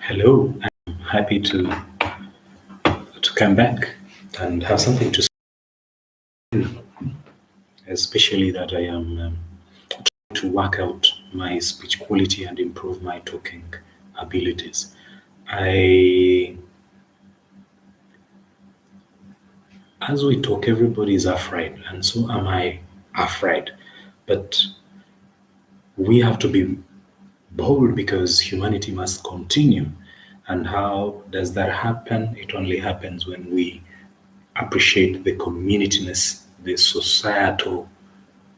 Hello, I'm happy to come back and have something to say, especially that I am trying to work out my speech quality and improve my talking abilities. I, as we talk, everybody is afraid, and so am I afraid. But we have to be bold because humanity must continue. And how does that happen? It only happens when we appreciate the communityness, the societal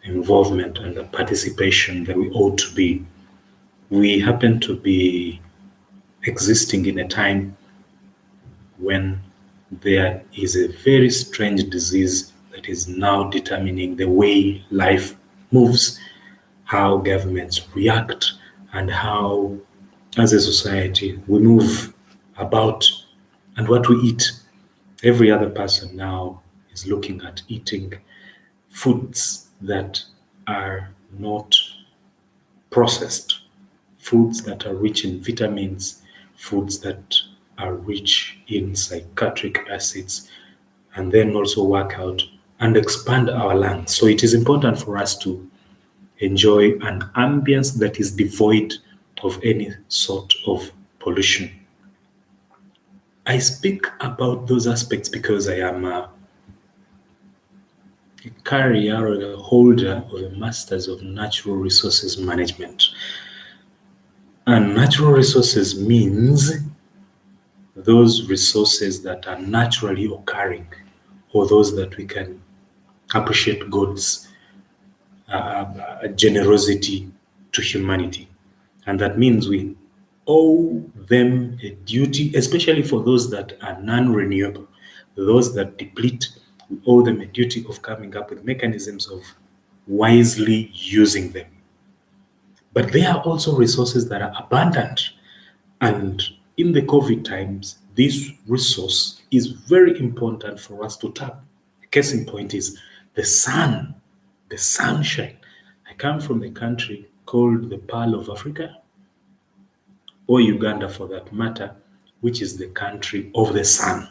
involvement and the participation that we ought to be. We happen to be existing in a time when there is a very strange disease that is now determining the way life moves, how governments react, and how, as a society, we move about and what we eat. Every other person now is looking at eating foods that are not processed, foods that are rich in vitamins, foods that are rich in psychiatric acids, and then also work out and expand our lungs. So it is important for us to enjoy an ambience that is devoid of any sort of pollution. I speak about those aspects because I am a carrier or a holder of a Masters of Natural Resources Management. And natural resources means those resources that are naturally occurring or those that we can appreciate God's generosity to humanity. And that means we owe them a duty, especially for those that are non-renewable, those that deplete. We owe them a duty of coming up with mechanisms of wisely using them. But there are also resources that are abundant. And in the COVID times, this resource is very important for us to tap. Case in point is the sun, the sunshine. I come from a country called the Pearl of Africa, or Uganda for that matter, which is the country of the sun.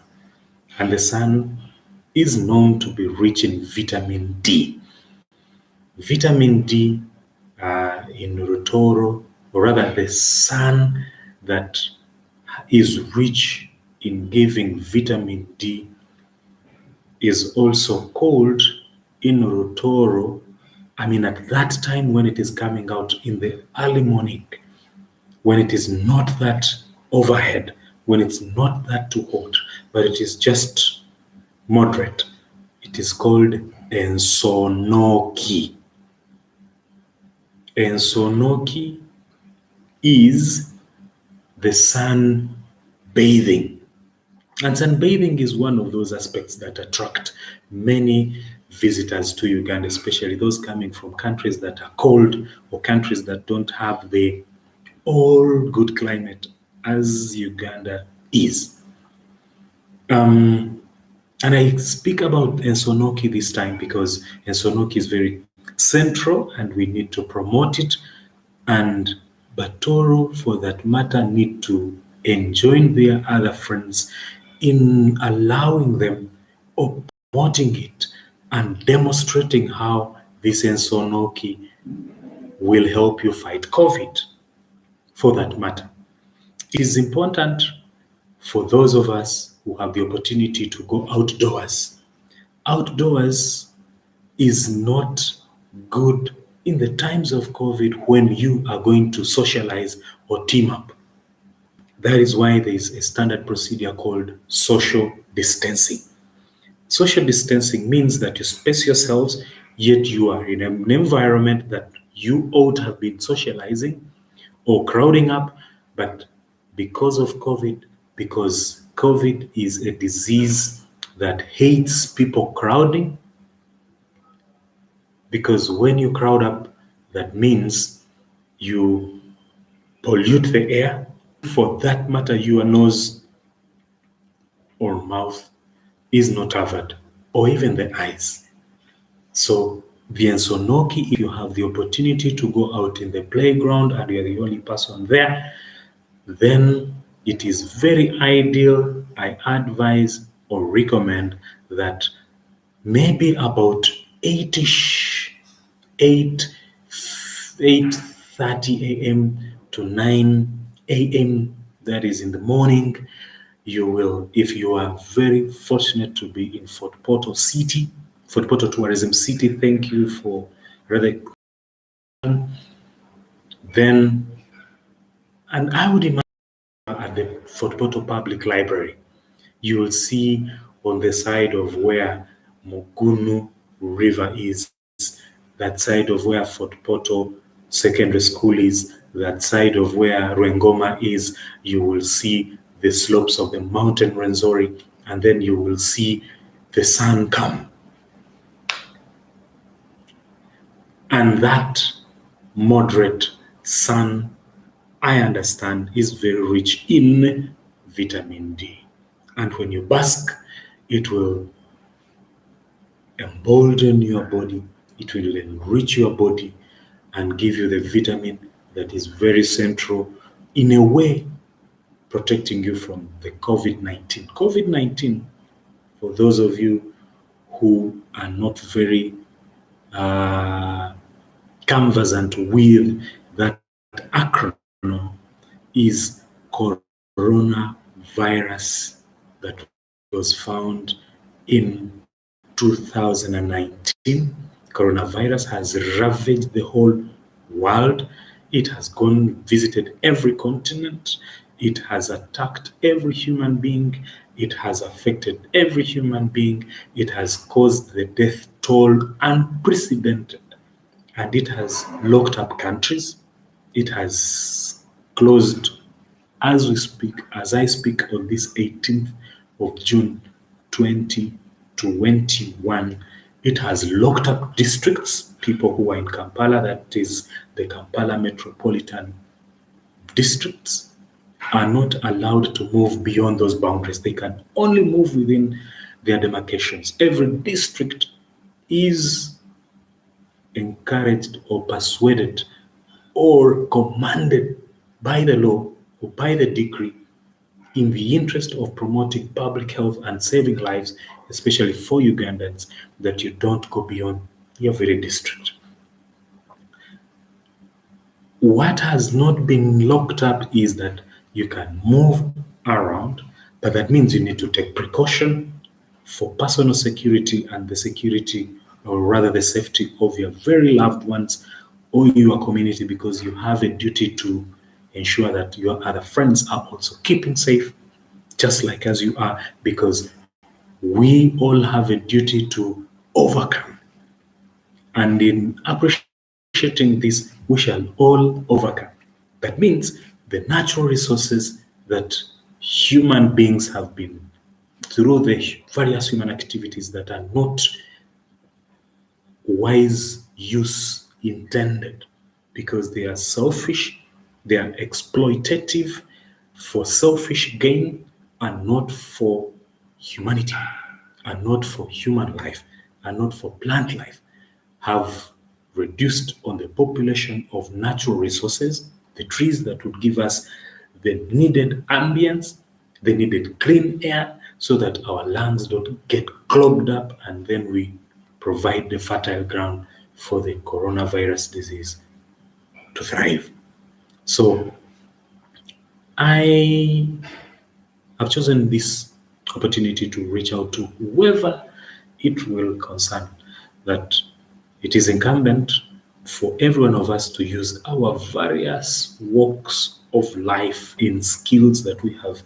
And the sun is known to be rich in vitamin D. Vitamin D in Rutoro, or rather the sun that is rich in giving vitamin D is also called in Rutoro. At that time when it is coming out in the early morning, when it is not that overhead, when it's not that too hot, but it is just moderate, it is called Ensonoki. Ensonoki is the sun bathing. And sunbathing is one of those aspects that attract many visitors to Uganda, especially those coming from countries that are cold or countries that don't have the all good climate as Uganda is. And I speak about Ensonoki this time because Ensonoki is very central and we need to promote it. And Batoro, for that matter, need to enjoin their other friends in allowing them or promoting it and demonstrating how this Ensonoki will help you fight COVID, for that matter. It is important for those of us who have the opportunity to go outdoors. Outdoors is not good in the times of COVID when you are going to socialize or team up. That is why there is a standard procedure called social distancing. Social distancing means that you space yourselves, yet you are in an environment that you ought to have been socializing or crowding up, but because of COVID, because COVID is a disease that hates people crowding, because when you crowd up, that means you pollute the air. For that matter, your nose or mouth is not covered, or even the eyes. So the Ensonoki, if you have the opportunity to go out in the playground and you're the only person there, then it is very ideal. I advise or recommend that maybe about 8ish, 8 8:30 a.m. to 9 a.m., that is in the morning, you will, if you are very fortunate to be in Fort Portal City, Fort Portal Tourism City, thank you for rather, then, and I would imagine at the Fort Portal Public Library, you will see on the side of where Mugunu River is, that side of where Fort Portal Secondary School is, that side of where Rwengoma is, you will see the slopes of the mountain Rwenzori, and then you will see the sun come. And that moderate sun, I understand, is very rich in vitamin D. And when you bask, it will embolden your body, it will enrich your body and give you the vitamin that is very central in a way protecting you from the COVID-19. COVID-19, for those of you who are not very conversant with that acronym, is coronavirus, that was found in 2019. Coronavirus has ravaged the whole world. It has visited every continent. It has attacked every human being. It has affected every human being. It has caused the death toll unprecedented. And it has locked up countries. It has closed, as we speak, as I speak on this 18th of June 2021, it has locked up districts. People who are in Kampala, that is the Kampala metropolitan districts, are not allowed to move beyond those boundaries. They can only move within their demarcations. Every district is encouraged or persuaded or commanded by the law or by the decree, in the interest of promoting public health and saving lives, especially for Ugandans, that you don't go beyond your very district. What has not been locked up is that you can move around, but that means you need to take precaution for personal security and the security, or rather the safety of your very loved ones or your community, because you have a duty to ensure that your other friends are also keeping safe, just like as you are, because we all have a duty to overcome. And in appreciating this, we shall all overcome. That means the natural resources that human beings have been, through the various human activities that are not wise use intended, because they are selfish, they are exploitative for selfish gain and not for humanity, and not for human life, and not for plant life, have reduced on the population of natural resources, the trees that would give us the needed ambience, the needed clean air, so that our lungs don't get clogged up, and then we provide the fertile ground for the coronavirus disease to thrive. So I have chosen this opportunity to reach out to whoever it will concern, that it is incumbent for every one of us to use our various walks of life in skills that we have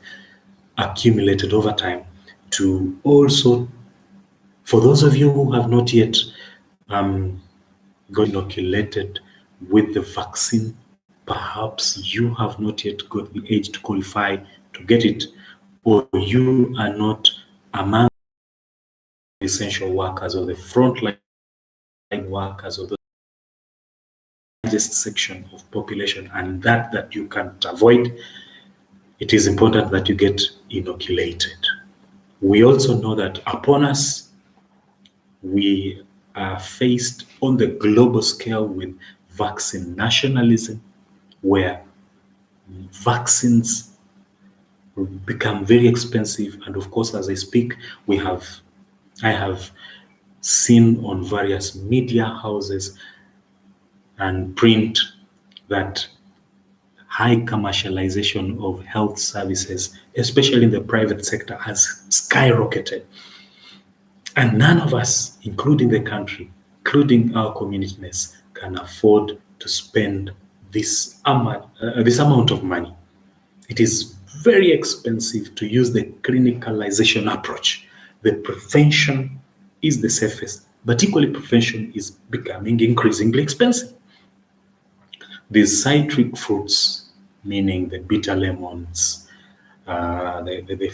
accumulated over time to also, for those of you who have not yet got inoculated with the vaccine, perhaps you have not yet got the age to qualify to get it, or you are not among essential workers or the frontline workers or the largest section of population, and that you can't avoid, it is important that you get inoculated. We also know that upon us, we are faced on the global scale with vaccine nationalism, where vaccines become very expensive. And of course, as I speak, I have seen on various media houses and print that high commercialization of health services, especially in the private sector, has skyrocketed. And none of us, including the country, including our communities, can afford to spend this amount of money. It is very expensive to use the clinicalization approach. The prevention is the safest, but equally prevention is becoming increasingly expensive. These citric fruits, meaning the bitter lemons, the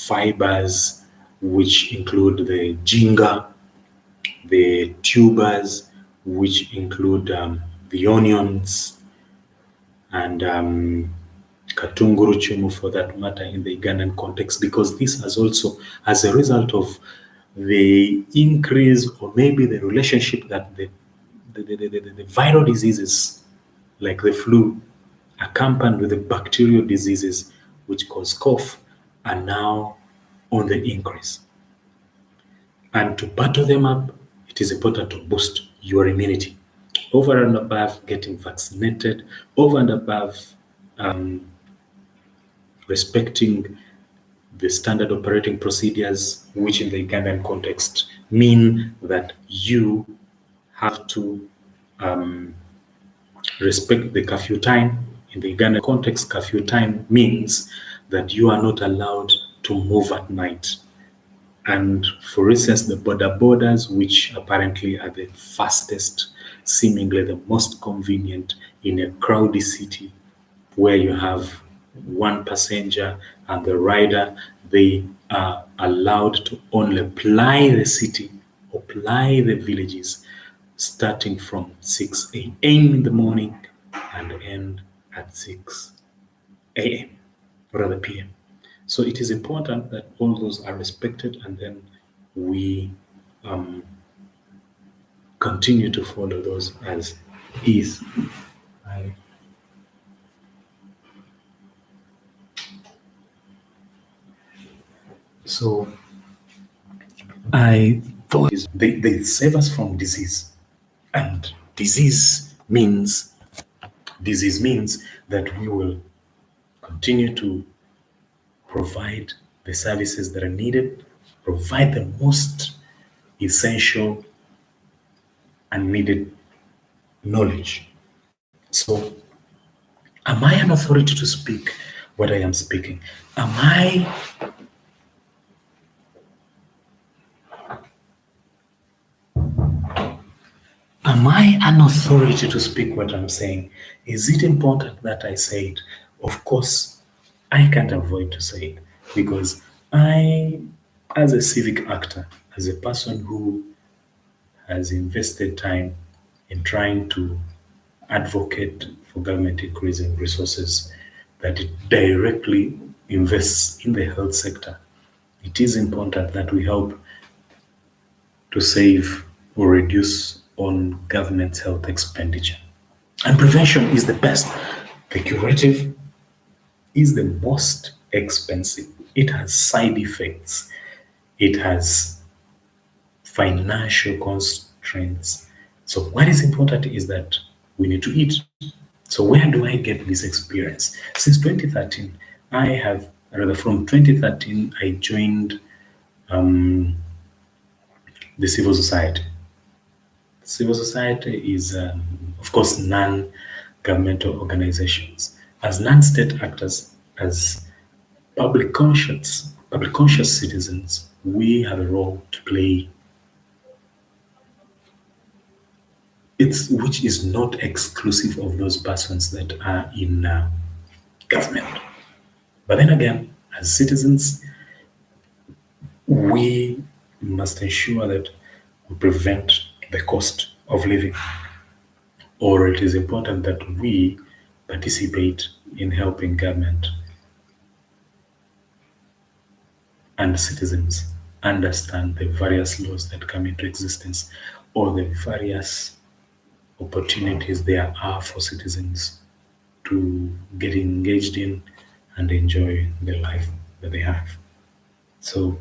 fibers, which include the ginger, the tubers, which include the onions, and Katunguru Chumu for that matter in the Ugandan context, because this has also, as a result of the increase or maybe the relationship that the viral diseases like the flu accompanied with the bacterial diseases which cause cough are now on the increase. And to battle them up, it is important to boost your immunity. Over and above getting vaccinated, over and above respecting the standard operating procedures, which in the Ugandan context mean that you have to respect the curfew time. In the Ugandan context, curfew time means that you are not allowed to move at night. And for instance, the borders, which apparently are the fastest, seemingly the most convenient in a crowded city where you have one passenger and the rider, they are allowed to only ply the city or ply the villages starting from 6 a.m. in the morning and end at 6 a.m. or rather p.m. So it is important that all those are respected, and then we continue to follow those as is. I, so I thought they save us from disease, and disease means that we will continue to provide the services that are needed, provide the most essential and needed knowledge. So, am I an authority to speak what I am speaking? Am I an authority to speak what I'm saying? Is it important that I say it? Of course, I can't avoid to say it because I, as a civic actor, as a person who has invested time in trying to advocate for government increasing resources that it directly invests in the health sector, it is important that we help to save or reduce on government's health expenditure. And prevention is the best. The curative is the most expensive. It has side effects. It has financial constraints. So what is important is that we need to eat. So where do I get this experience? Since 2013, from 2013, I joined the civil society. Civil society is, of course, non-governmental organizations. As non-state actors, as public conscious citizens, we have a role to play. Which is not exclusive of those persons that are in government. But then again, as citizens, we must ensure that we prevent the cost of living, or it is important that we participate in helping government and citizens understand the various laws that come into existence or the various opportunities there are for citizens to get engaged in and enjoy the life that they have. So